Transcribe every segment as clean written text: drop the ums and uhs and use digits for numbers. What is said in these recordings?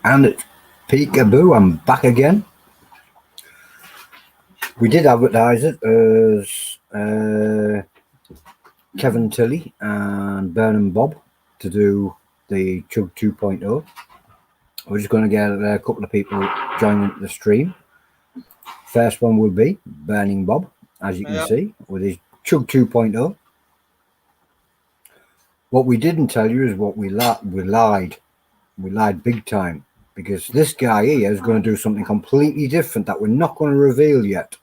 And it's peekaboo, I'm back again. We did advertise it as Kevin Tilley and Burnham Bob to do the Chug 2.0. We're just going to get a couple of people joining the stream. First one will be Burning Bob, as you can see, with his Chug 2.0. What we didn't tell you is what we lied. We lied big time, because this guy here is going to do something completely different that we're not going to reveal yet.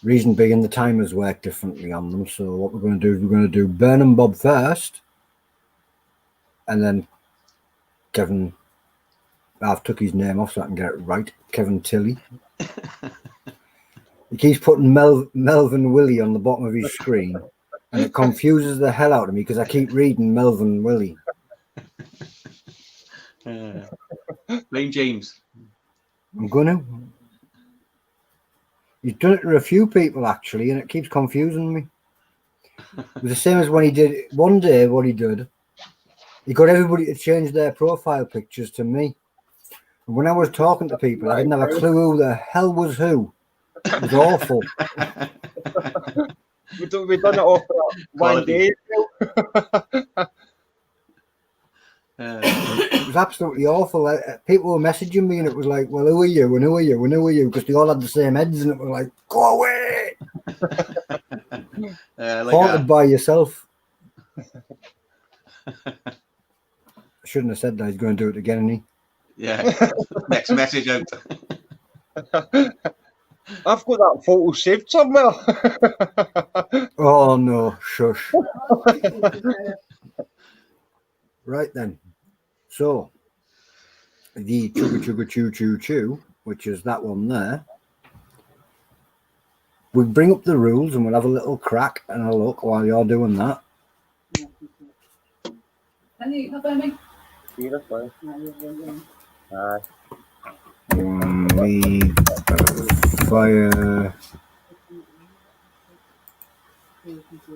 Reason being, the timers work differently on them. So what we're going to do is we're going to do Burnham Bob first, and then Kevin. I've took his name off so I can get it right. Kevin Tilley. He keeps putting Melvin Willie on the bottom of his screen, and it confuses the hell out of me because I keep reading Melvin Willie. Blame James. I'm gonna. He's done it to a few people actually, and it keeps confusing me. It was the same as when he did one day. What he did, he got everybody to change their profile pictures to me. And when I was talking to people, I didn't have a clue who the hell was who. It was awful. We've done it all for one day. It was absolutely awful. People were messaging me, and it was like, "Well, who are you? And who are you? And who are you?" Because they all had the same heads, and it was like, "Go away!" Haunted by yourself. I shouldn't have said that. He's going to do it again, isn't he? Yeah. Next message out. I've got that photo saved somewhere. Oh no, shush. Right then. So the Chugga Choo Choo Choo, which is that one there. We'll bring up the rules and we'll have a little crack and a look while you're doing that. Can you help me? Fire.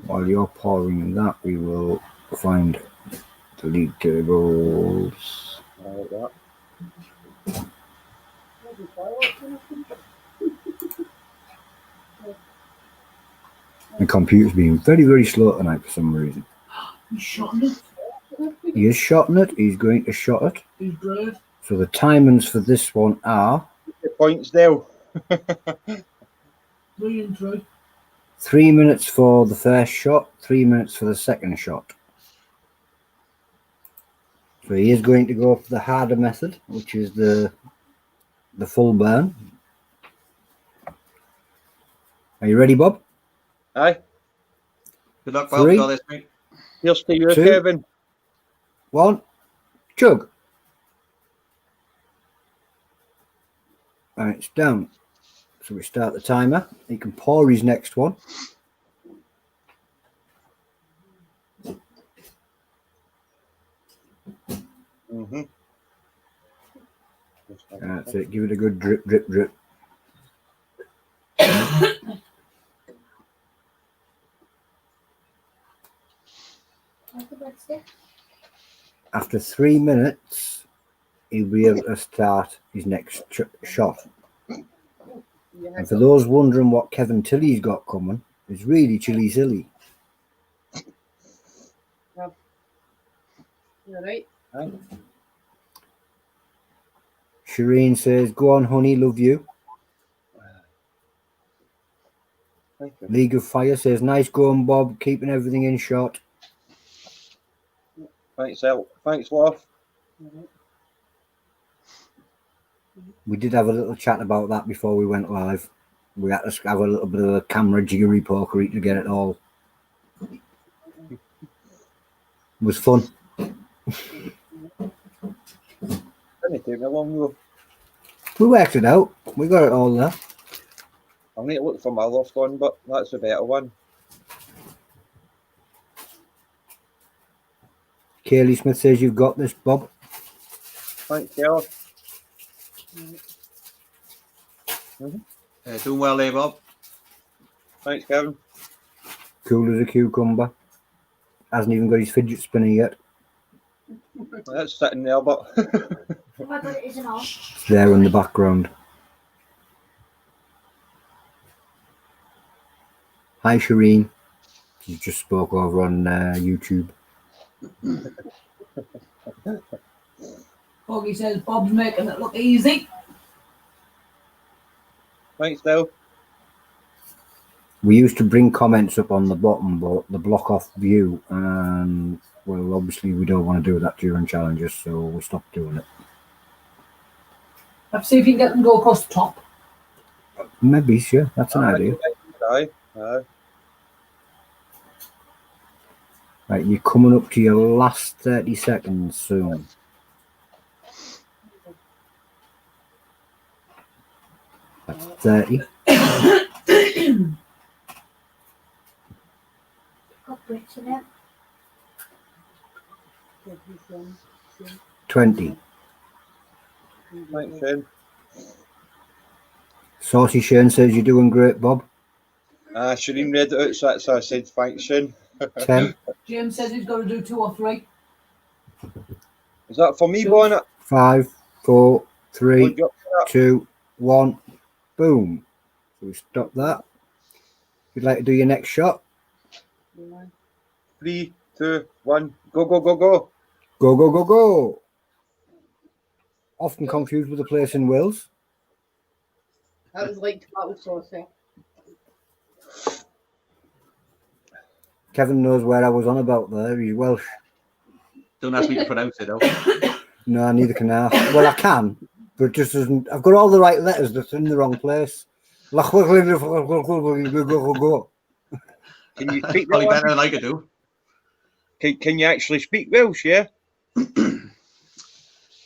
While you're pouring that, we will find the league tables. Like that. The computer's being very, very slow tonight for some reason. He's shotting it. He is shotting it. He's going to shot it. He's brave. So the timings for this one are The points there. 3 and 3. 3 minutes for the first shot, 3 minutes for the second shot. So he is going to go for the harder method, which is the full burn. Are you ready, Bob? Aye. Good luck, Bob. 3, Got this, mate. Here's to you, 2, Kevin. 1, chug. And it's down. So we start the timer. He can pour his next one. Mm-hmm. That's it. Give it a good drip, drip, drip. After 3 minutes, he'll be able to start his next shot. And for those wondering what Kevin Tilley's got coming, it's really chilly silly. You all right? Aye. Shireen says, "Go on, honey, love you." Thank you. League of Fire says, "Nice going, Bob, keeping everything in shot." Thanks, El. Thanks, love. We did have a little chat about that before we went live. We had to have a little bit of a camera jiggery pokery to get it all. It was fun. Didn't take me long though. We worked it out. We got it all there. I'll need to look for my loft one, but that's the better one. Kaylee Smith says, "You've got this, Bob." Thanks, Keller. Doing well there, Bob. Thanks, Kevin. Cool as a cucumber. Hasn't even got his fidget spinner yet. That's sitting there, but Oh my god, it isn't on. It's there in the background. Hi, Shireen. You just spoke over on YouTube. Foggy says Bob's making it look easy. thanks, Dale. We used to bring comments up on the bottom, but the block off view, and well, obviously we don't want to do that during challenges, so we stopped doing it. Let's see if you can get them to go across the top. Maybe, sure, that's an idea. Aye. Right, you're coming up to your last 30 seconds soon. That's 30. Got bricks in it. 20. Thanks, Shane. Saucy Shane says you're doing great, Bob. Shireen read it out, so that's why I said thanks, Shane. 10. James says he's got to do 2 or 3. Is that for me, Bonnet? 5, 4, 3, Would you up for that? 2, 1. Boom. So we stop that. If you'd like to do your next shot, 3, 2, 1, go, go, go, go. go, go, go, go. Often confused with the place in Wales. That was like tomato sauce. Kevin knows where I was on about there. He's Welsh. Don't ask me to pronounce it though. No, neither can I. Well, I can, but it just doesn't. I've got all the right letters, that's in the wrong place. Can you speak Probably Welsh? better than I could do. Can you actually speak Welsh, yeah?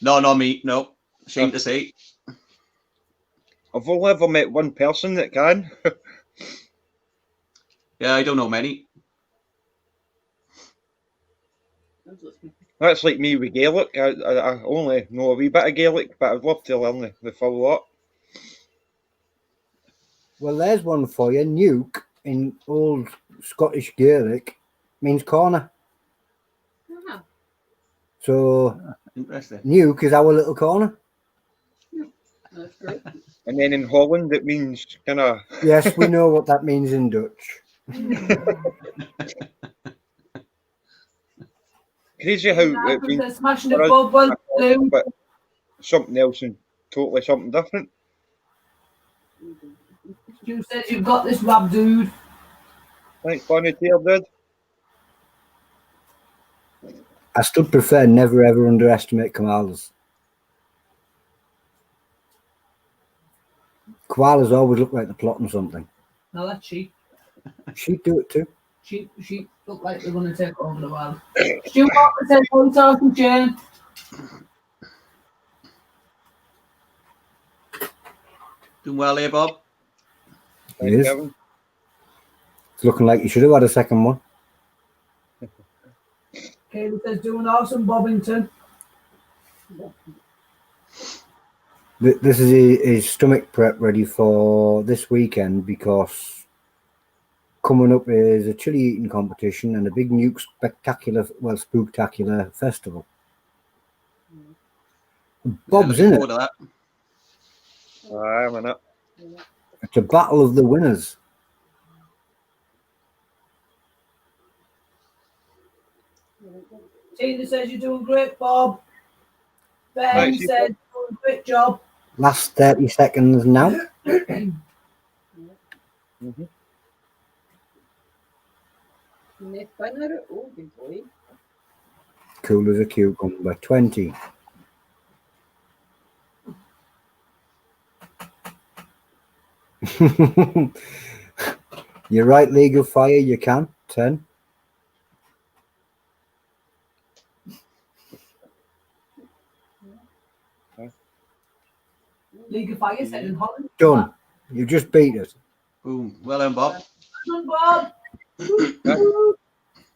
No, not me. No. Shame to say. I've only ever met one person that can. Yeah, I don't know many. That's like me with Gaelic. I only know a wee bit of Gaelic, but I'd love to learn the full lot. Well, there's one for you. Nuke in old Scottish Gaelic means corner. Ah, So Interesting. Nuke is our little corner. that's great. And then in Holland, it means kind of. Yes, we know what that means in Dutch. Crazy how it means They're smashing it, for us, Bob. Well, do. but something else and totally something different. Stu says you've got this, Rob, dude. Thanks, Bonnie Taylor, dude. I still prefer never ever underestimate koalas. Koalas always look like they're plotting something. No, that's sheep. She'd do it too. Sheep look like they're going to take over the world. Stu Walker says, "Oh, talking, Jane." Doing well here, Bob. Thanks, Yes. Kevin. It's looking like you should have had a second one. Kaylee says, "Doing awesome, Bobbington." This is his stomach prep ready for this weekend because coming up is a chili eating competition and a big nuke spooktacular festival. Bob's Yeah, in looking it. forward to that. I'm in it. It's a battle of the winners. Tina says, "You're doing great, Bob." Ben Thanks, you, says, "Doing a great job." Last 30 seconds now. Mhm. Nick Banner, oh, good boy. Cool as a cucumber. 20. You're right, League of Fire, you can. 10. League of Fire said in Holland. Done. You just beat us. Boom. Well done, Bob. Done, Bob.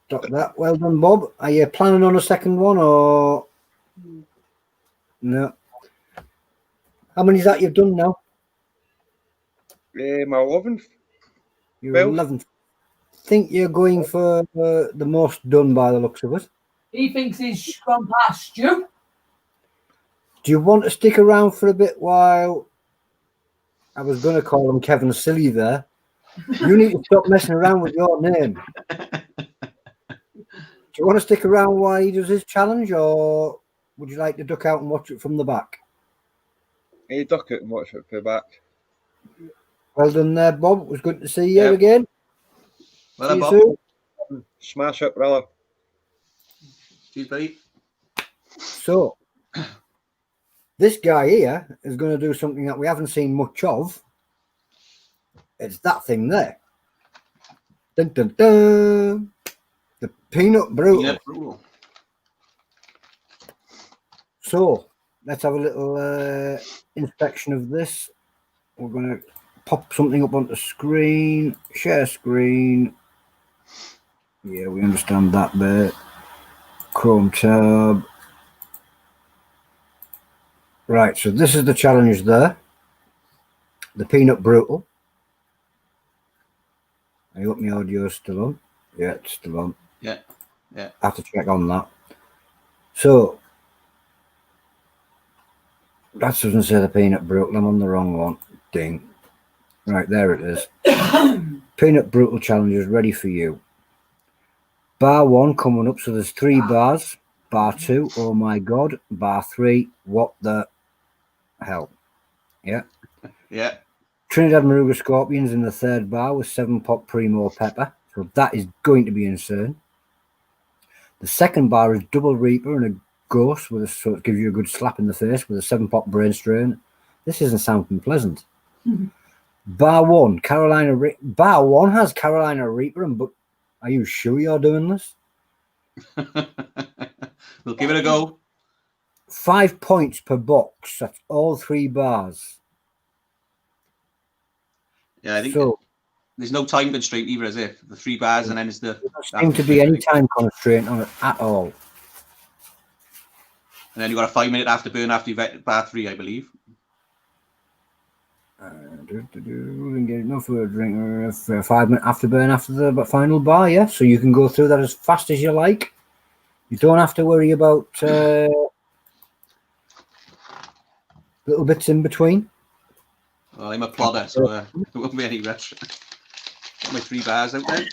Stop that. Well done, Bob. Are you planning on a second one or no? How many is that you've done now? My 11th. You're Well- 11th. Think you're going for the most done by the looks of it. He thinks he's gone past Stu. Do you want to stick around for a bit while? I was going to call him Kevin Silly there. You need to stop messing around with your name. Do you want to stick around while he does his challenge, or would you like to duck out and watch it from the back? Hey, duck it and watch it for back. Well done there, Bob. It was good to see you Yep. again. Well See done, you Bob. soon. Smash it, brother. Cheers, buddy. So, this guy here is going to do something that we haven't seen much of. It's that thing there. Dun, dun, dun. The peanut brutal. Peanut brutal. So, let's have a little inspection of this. We're going to pop something up onto screen. Share screen. Yeah, we understand that bit. Chrome tab. Right, so this is the challenge there. The peanut brutal. I hope my audio is still on. Yeah, it's still on. Yeah. Yeah. I have to check on that. So, that doesn't say the peanut brutal. I'm on the wrong one. Ding. Right, there it is. Peanut brutal challenge is ready for you. Bar 1 coming up. So there's 3 bars. Bar 2, oh my God. Bar 3, what the hell. Yeah. Yeah. Trinidad Maruga Scorpions in the 3rd bar with 7 pop primo pepper. So that is going to be insane. The 2nd bar is Double Reaper and a Ghost with a, so it gives you a good slap in the face with a 7 pop brain strain. This isn't sounding pleasant. Bar 1, Bar 1 has Carolina Reaper, and but are you sure you're doing this? We'll give it a go. 5 points per box. That's all 3 bars. Yeah, I think So there's no time constraint either, is it? The 3 bars and then it's the. there doesn't seem to be any time constraint on it at all. And then you got a 5-minute afterburn after you've hit bar 3, I believe. No further drink. 5-minute afterburn after the final bar. Yeah, so you can go through that as fast as you like. You don't have to worry about little bits in between. Well, I'm a plodder, so there won't be any rush. Got my 3 bars out there.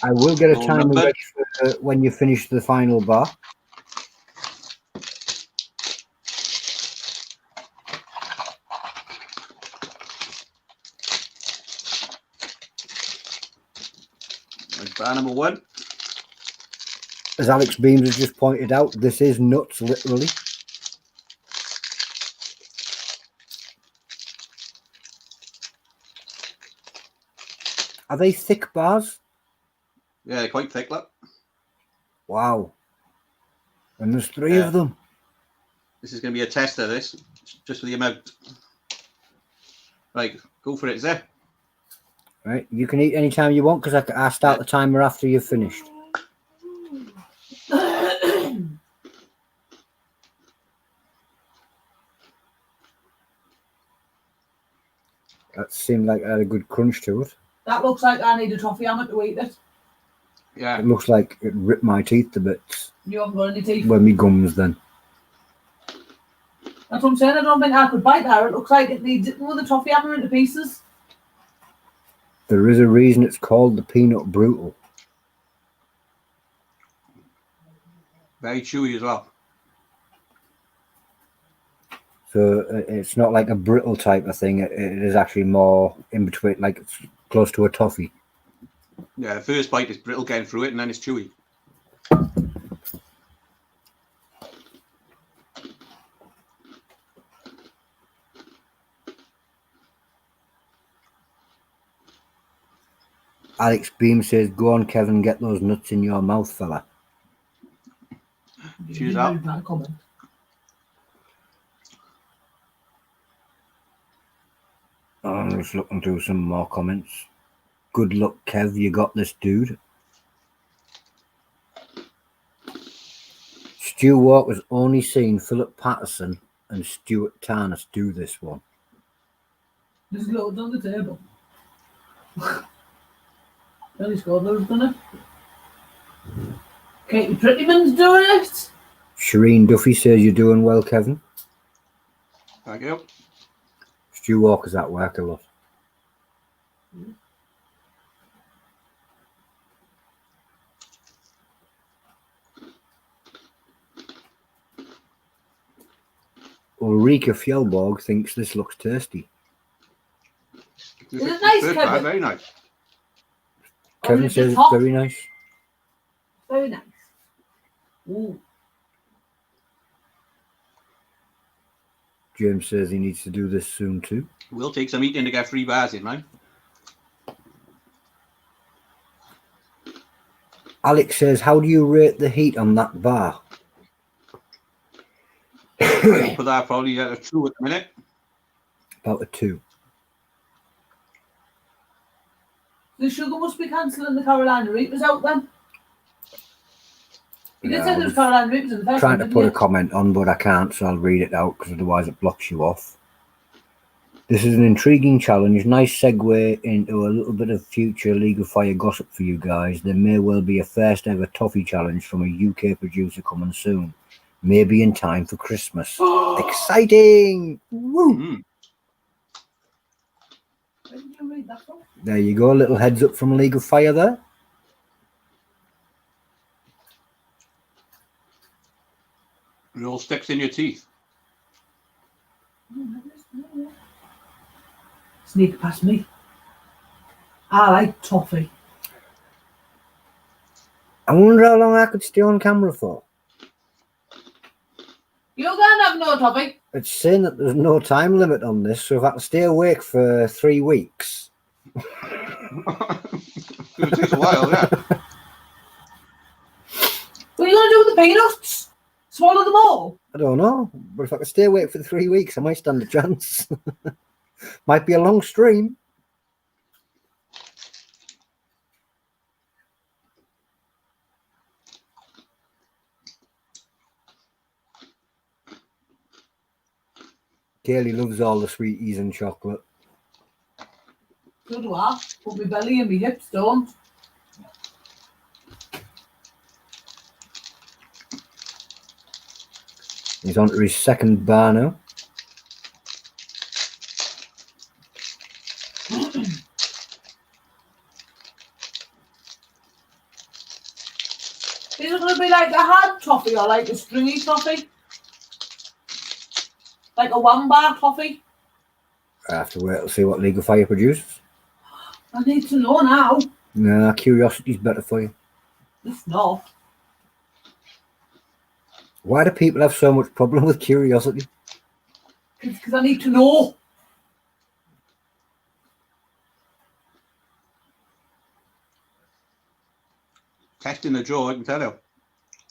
I will get a All timer numbered. ready for when you finish the final bar. Right, bar number 1. As Alex Beams has just pointed out, this is nuts, literally. Are they thick bars? Yeah, they're quite thick, look. Wow. And there's 3 Yeah. of them. This is going to be a tester, this. Just for the amount. Right, go for it, Zeh. Right, you can eat anytime you want because I start the timer after you've finished. That seemed like it had a good crunch to it. That looks like I need a toffee hammer to eat it. Yeah. It looks like it ripped my teeth to bits. You haven't got any teeth. Well, me gums then. That's what I'm saying. I don't think I could bite that. It looks like it needs it with a toffee hammer into pieces. There is a reason it's called the peanut brutal. Very chewy as well. So it's not like a brittle type of thing. It is actually more in between, like it's close to a toffee. Yeah, the first bite is brittle getting through it and then it's chewy. Alex Beam says, "Go on, Kevin, get those nuts in your mouth, fella." Cheers up. That comment. I'm just looking through some more comments. Good luck, Kev. You got this, dude. Stu Walker's only seen Philip Patterson and Stuart Tarnas do this one. There's loads on the table. Well, he's got loads, doesn't it? Katie Prettyman's doing it. Shireen Duffy says you're doing well, Kevin. Thank you. Stu Walker's at work a lot. Ulrika Fjellborg thinks this looks tasty. This Is it is nice, good, Kevin? very nice. Kevin Or is it says just it's hot? very nice. Very nice. Ooh. James says he needs to do this soon too. We'll take some eating to get 3 bars in, man. Alex says, how do you rate the heat on that bar? I'll put that probably at a 2 at the minute. About a 2. The Sugar must be cancelling the Carolina Reapers out then. You did Yeah, say I there was was Carolina Reapers in the first trying one, to didn't put you? a comment on, but I can't, so I'll read it out because otherwise it blocks you off. This is an intriguing challenge. Nice segue into a little bit of future League of Fire gossip for you guys. There may well be a first ever toffee challenge from a UK producer coming soon. Maybe in time for Christmas. Exciting! Woo! Mm. Where did you read that from? There you go. A little heads up from League of Fire there. It all sticks in your teeth. Sneak past me. I like toffee. I wonder how long I could stay on camera for. You can't have no toffee. It's saying that there's no time limit on this, so if I can stay awake for 3 weeks. It takes a while, yeah. What are you going to do with the peanuts? Swallow them all? I don't know, but if I can stay awake for 3 weeks, I might stand a chance. Might be a long stream. Tilley loves all the sweeties and chocolate. So do I. But my belly and my hips don't. He's on to his second bar now. Is it going to be like a hard toffee or like a stringy toffee? Like a 1 bar toffee? I have to wait to see what League of Fire produces. I need to know now. Nah, curiosity's better for you. It's not. Why do people have so much problem with curiosity? It's because I need to know. Testing the jaw, I can tell you.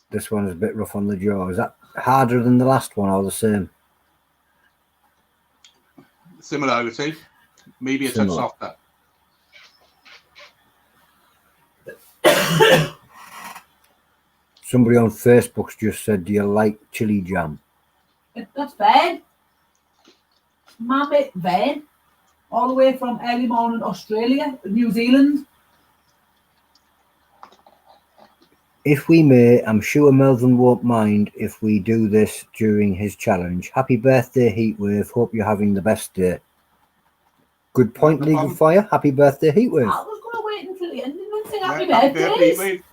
This one is a bit rough on the jaw. Is that harder than the last one or the same? Similar, I would say. Maybe a touch Similar. softer. Somebody on Facebook's just said, do you like chili jam? That's fine. Mammoth van. All the way from early morning Australia, New Zealand. If we may, I'm sure Melvin won't mind if we do this during his challenge. Happy birthday, Heatwave. Hope you're having the best day. Good point, No League problem. of Fire. Happy birthday, I Heatwave. was going to wait until the end and sing happy Yeah, happy birthdays. mate.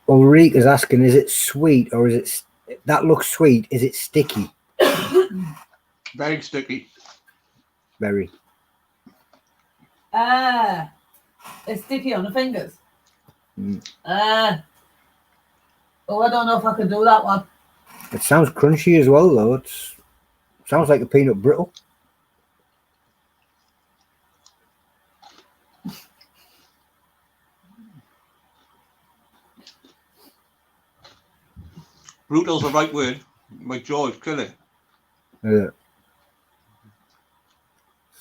Ulrike is asking, is it sweet or is it... That looks sweet. Is it sticky? Very sticky. Very. It's sticky on the fingers. Mm. Oh, I don't know if I could do that one. It sounds crunchy as well, though. Sounds like a peanut brittle. Brutal's the right word. My jaw is killing. Yeah.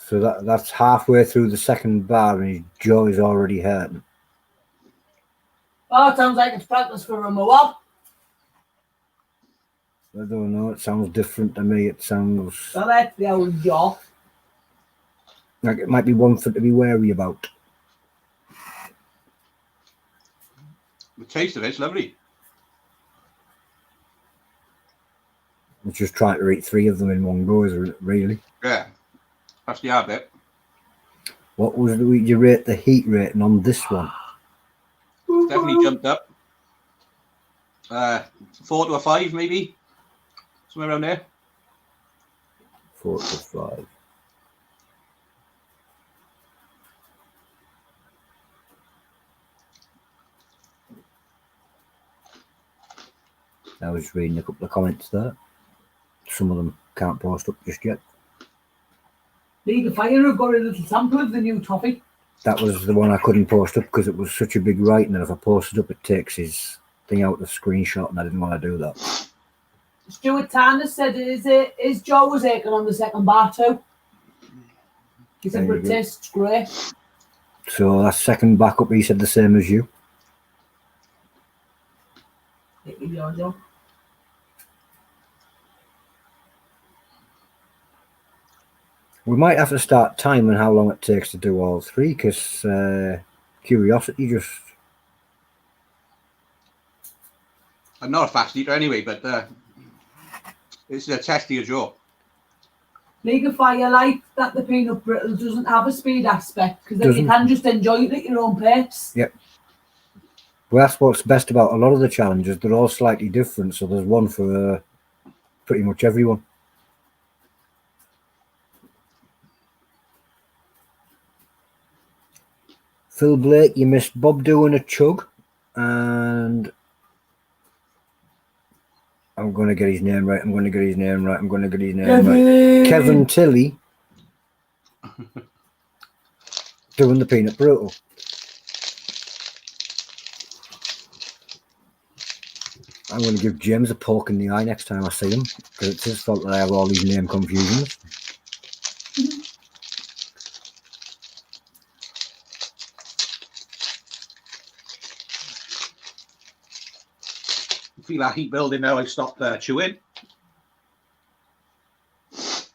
So that's halfway through the second bar and his jaw is already hurting. Oh, it sounds like it's practice for a Moab. I don't know. It sounds different to me. It sounds So that's the old jaw. like it might be one for to be wary about. The taste of it's lovely. I'm just trying to eat 3 of them in one go, isn't it, really? Yeah, that's the hard bit. What was you rate the heat rating on this one? Definitely jumped up. 4 to a 5, maybe. Somewhere around there. 4 to 5. I was reading a couple of comments there. Some of them can't post up just yet. League of Fire have got a little sample of the new toffee. That was the one I couldn't post up because it was such a big writing, and if I posted up, it takes his thing out of screenshot, and I didn't want to do that. Stuart Tanner said his jaw was aching on the second bar too. He said, There but you it go. tastes great. So that second backup, he said the same as you. Thank you, Jojo. We might have to start timing how long it takes to do all 3, because curiosity just... I'm not a fast eater anyway, but this is a test of your jaw. League of Fire like that the peanut brittle doesn't have a speed aspect because then you Doesn't. can just enjoy it at your own pace. Yep. Well, that's what's best about a lot of the challenges. They're all slightly different, so there's one for pretty much everyone. Phil Blake, you missed Bob doing a chug, and I'm going to get his name right. I'm going to get his name right. I'm going to get his name right. Kevin Tilley doing the peanut brutal. I'm going to give James a poke in the eye next time I see him, because it's his fault that I have all these name confusions. Feel that heat building now. I stopped chewing.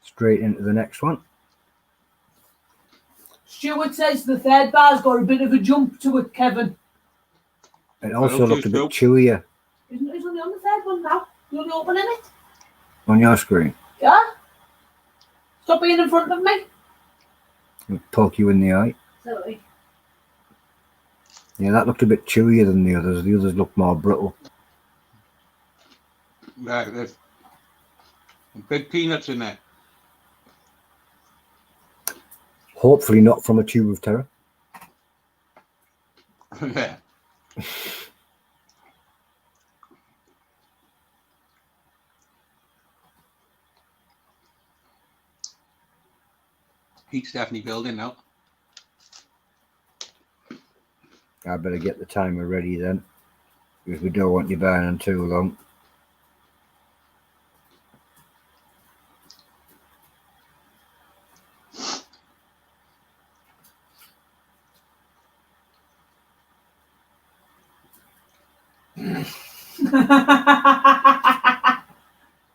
Straight into the next one. Stuart says the third bar's got a bit of a jump to it, Kevin. It also Okay, looked a bit so- chewier Isn't it only on the third one now? You're only opening it? on your screen. Yeah? Stop being in front of me. It'll poke you in the eye. Sorry. Yeah, that looked a bit chewier than the others. The others looked more brittle. There's some big peanuts in there. Hopefully not from a tube of terror. Yeah. Heat's definitely building now. I better get the timer ready then, because we don't want you burning too long.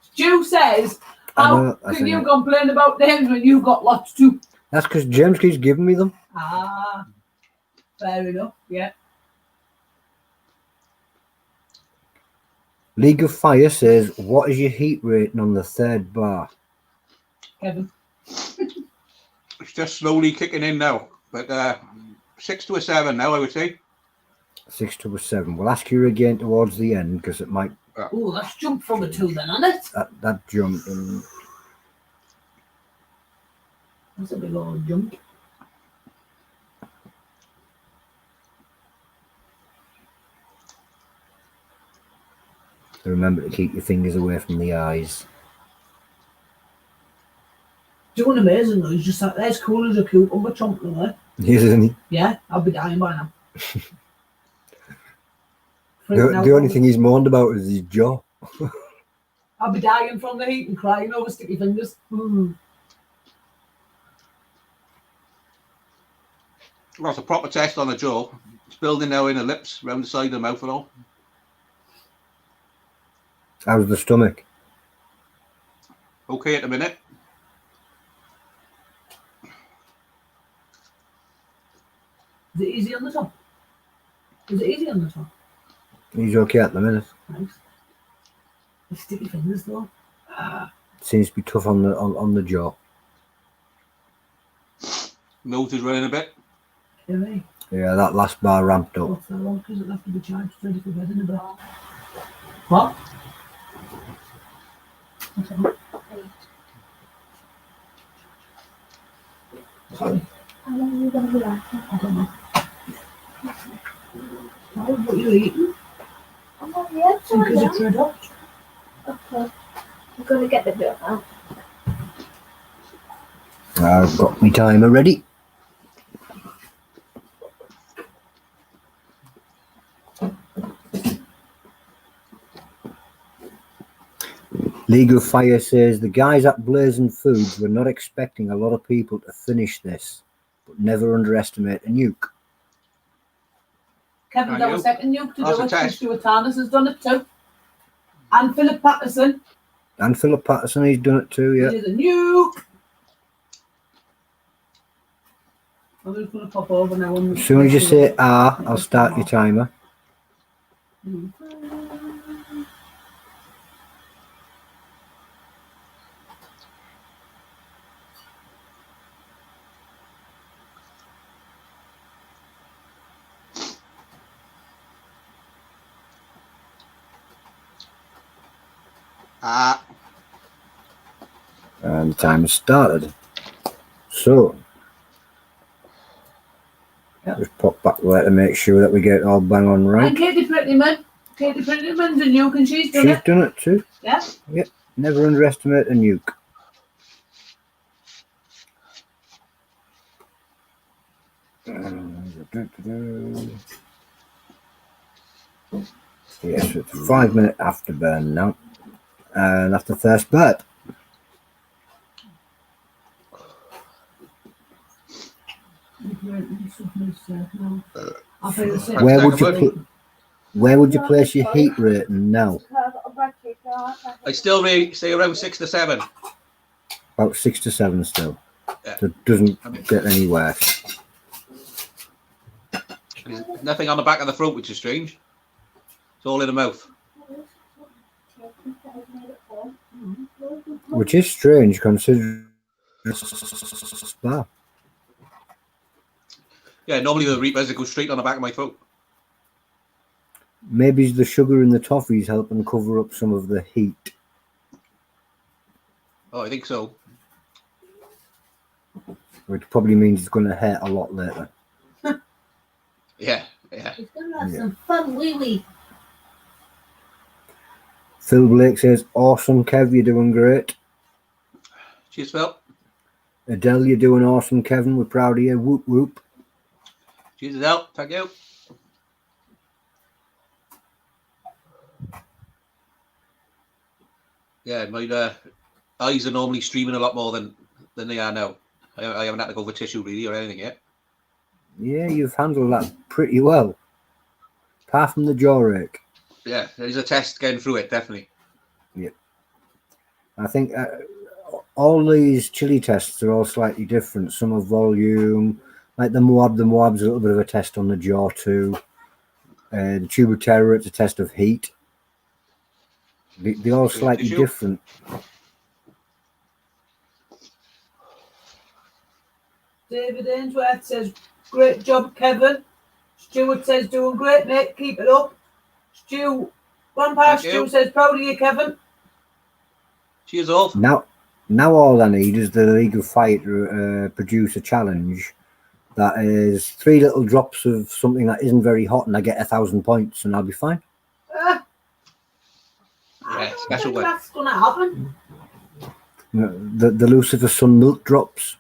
Stu says, I how know, I can think you it- complain about names when you've got lots too? That's because James keeps giving me them. Ah, fair enough, yeah. League of Fire says, what is your heat rating on the third bar? Kevin. It's just slowly kicking in now. But 6 to a 7 now, I would say. 6 to a 7. We'll ask you again towards the end, because it might... Oh, that's jumped from a 2 then, hasn't it? That jump in... That's a big old jump. Remember to keep your fingers away from the eyes. Doing amazing though, he's just like, there's cool as a cucumber chomping away. Isn't he? Yeah, I'll be dying by now. The only thing he's moaned about is his jaw. I'll be dying from the heat and crying over sticky fingers. Well, it's a proper test on the jaw. It's building now in the lips, round the side of the mouth and all. How's the stomach? Okay at the minute. Is it easy on the top? Is it easy on the top? He's okay at the minute. Nice. The sticky fingers though. Seems to be tough on the jaw. Nose is running a bit. Okay. Yeah, that last bar ramped up. What's that one? Because it'll have to be charged ready for bed in a bit. What? What's that one? Sorry. How long are you going to be laughing? I don't know. Oh, what are you eating? I'm not yet, so Because it's red hot. okay. I'm going to get the dirt out. I've got my timer ready. League of Fire says the guys at Blazing Foods were not expecting a lot of people to finish this, but never underestimate a nuke. Kevin, that was second nuke to That's do a it. test. Stuart Tarnas has done it too. And Philip Patterson. And Philip Patterson, he's done it too, He yeah. did a nuke. I'm just going to pop over now. As soon as you say R, I'll start your timer. Ah, And the timer started. So, just pop back there to make sure that we get it all bang on And right. Katie Prettyman. Katie Prettyman's a nuke and she's done She's it. done it too. Yeah. Yep. Never underestimate a nuke. Yes, it's 5 minute afterburn now. And after first burp. I'll pay the same. Where would you place your heat rating now? I still say around 6 to 7. About 6 to 7 still. Yeah. So it doesn't get any worse. There's nothing on the back of the throat, which is strange. It's all in the mouth. Which is strange considering spa. Yeah, normally the Reapers go straight on the back of my throat. Maybe the sugar in the toffees helping cover up some of the heat. Oh, I think so. Which probably means it's going to hurt a lot later. Yeah. He's going to have Yeah. some fun, wee. Phil Blake says, awesome, Kev, you're doing great. Cheers, Phil. Adele, you're doing awesome, Kevin. We're proud of you. Whoop, whoop. Cheers, Adele. Thank you. Yeah, my eyes are normally streaming a lot more than they are now. I haven't had to go for tissue really or anything yet. Yeah, you've handled that pretty well. Apart from the jaw ache. Yeah, there's a test getting through it, definitely. I think all these chili tests are all slightly different. Some are volume, like the Moab's a little bit of a test on the jaw too. The Tuber Terror, it's a test of heat. They're all slightly Tissue. different. David Ainsworth says, great job, Kevin. Stuart says, doing great, mate. Keep it up. Grandpa Thank Stu you. says, proud of you, Kevin. Cheers all. Now all I need is the League of Fire to produce a challenge that is 3 little drops of something that isn't very hot, and I get 1,000 points, and I'll be fine. I Yeah, don't special think one. that's going to happen. The Lucifer Sun milk drops.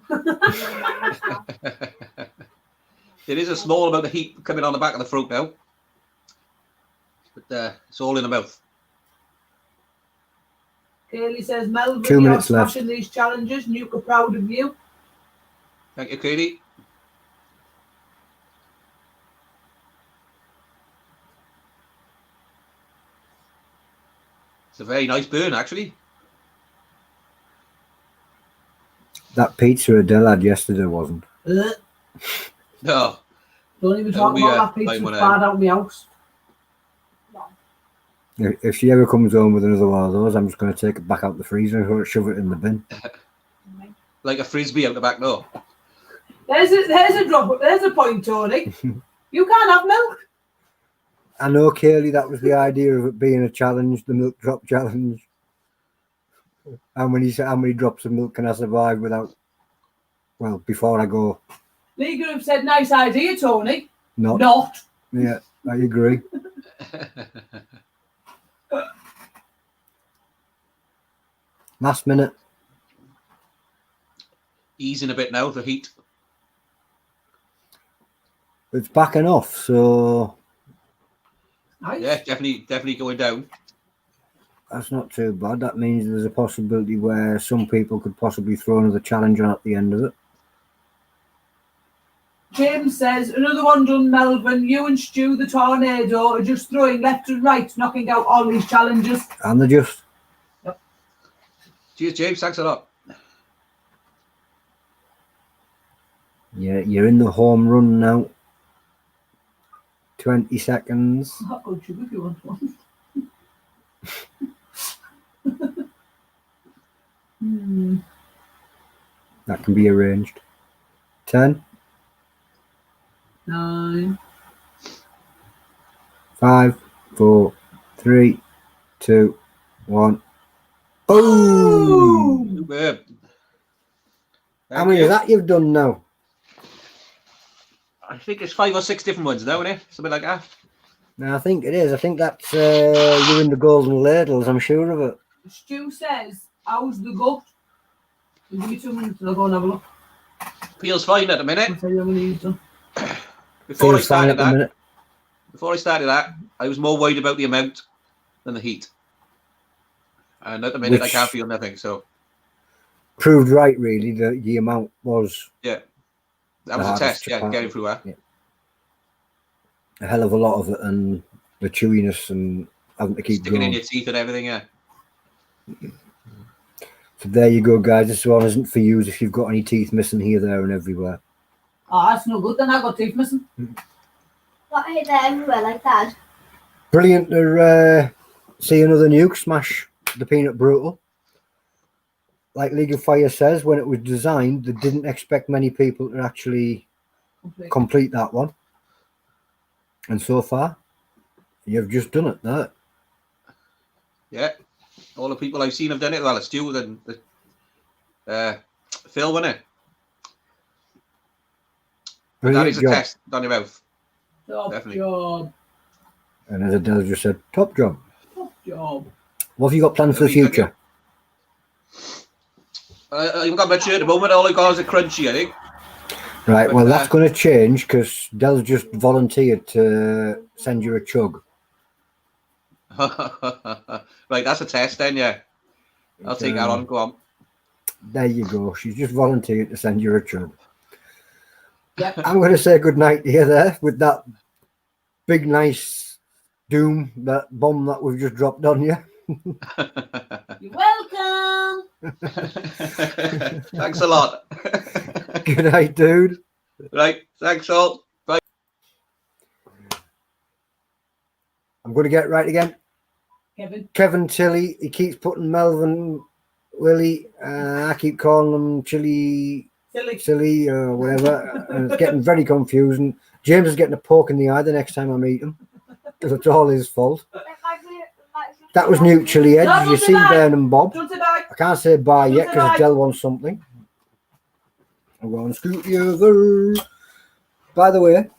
There is a small amount of heat coming on the back of the throat now. But it's all in the mouth. Kaylee says, Melvin, 2 you're minutes left. smashing these challenges. Nuke are proud of you. Thank you, Katie. It's a very nice burn, actually. That pizza Adele had yesterday wasn't. Ugh. No. Don't even That talk would be about a that pizza fine one, bad out of my house. If she ever comes home with another one of those, I'm just going to take it back out the freezer and shove it in the bin. Like a frisbee out the back door. There's a point, Tony. You can't have milk. I know, Kaylee, that was the idea of it being a challenge, the milk drop challenge. How many drops of milk can I survive without? Well, before I go. Legal have said nice idea, Tony. Not. Not. Yeah, I agree. Last minute. Easing a bit now, the heat. It's backing off, so Nice. Yeah, definitely going down. that's not too bad. That means there's a possibility where some people could possibly throw another challenge on at the end of it. James says, another one done, Melvin. You and Stu, the tornado, are just throwing left and right, knocking out all these challenges. And they're just Cheers, James. Thanks a lot. yeah, you're in the home run now. 20 seconds. Hot good sugar if you want one. That can be arranged. 10, 9. 5, 4, 3, 2, 1. Boom! Boom! Superb. How many of that you've done now? I think it's 5 or 6 different ones now, isn't it? Something like that. No, I think it is. I think that's you're in the golden ladles. I'm sure of it. Stu says, how's the gut? Give me 2 minutes and I'll go and have a look. Feels fine at the I'll minute. tell you how many he's done. Before I Feels fine at started the that, minute. I was more worried about the amount than the heat. And at the minute, I Which- can't feel nothing. So Proved right, really. The amount was yeah, that The was a hardest test. to Yeah, count. getting through that. a hell of a lot of it, and the chewiness and having to keep Sticking in going. your teeth and everything. Yeah. So there you go, guys. This one isn't for you if you've got any teeth missing here, there, and everywhere. Oh, that's no good then. I got teeth missing. Got here there everywhere like that. Brilliant to see another nuke smash the peanut brutal. Like League of Fire says, when it was designed, they didn't expect many people to actually complete that one. And so far, you've just done it. That. Yeah. All the people I've seen have done it. Well, it's Stu and Phil, wasn't it? But that Brilliant is a job. test on your mouth. Top Definitely. job. And as Adele just said, top job. Top job. What have you got planned for the Lovely, thank future? I haven't got much here at the moment. All I got is a crunchy, I think. Right, But, well, that's going to change because Del's just volunteered to send you a chug. Right, that's a test then, yeah. I'll take that on. Go on. There you go. She's just volunteered to send you a chug. Yeah. I'm going to say good night to you there with that big, nice doom, that bomb that we've just dropped on you. You're welcome. Thanks a lot. Good night, dude. Right, thanks all. Bye. I'm going to get right again. Kevin. Tilley, he keeps putting Willie, I keep calling him Silly or whatever, and it's getting very confusing. James is getting a poke in the eye the next time I meet him because it's all his fault. That was new Chilli-heads. No, You don't see say bye. Ben and Bob. Don't say bye. I can't say bye Don't yet say because bye. Adele wants something. I'm going to scoot you over. By the way,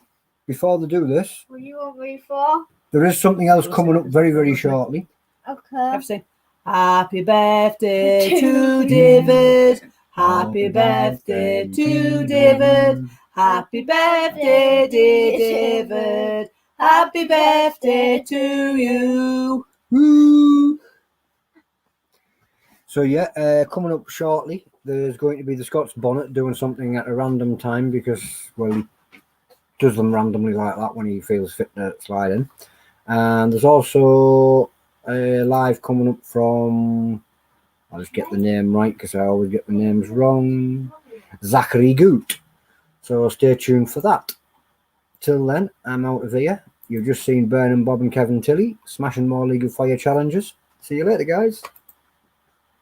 before they do this, Were you over before? there is something else coming up very, very shortly. Okay. Have to say, happy birthday to David. Happy birthday to David. Happy birthday, dear David. Happy birthday to you. Woo! So yeah, coming up shortly, there's going to be the Scots Bonnet doing something at a random time because, well, he does them randomly like that when he feels fit to slide in. And there's also a live coming up from I'll just get the name right because I always get the names wrong. Zachary Goot. So stay tuned for that. Till then, I'm out of here. You've just seen Bernard, Bob and Kevin Tilley smashing more League of Fire challenges. See you later, guys.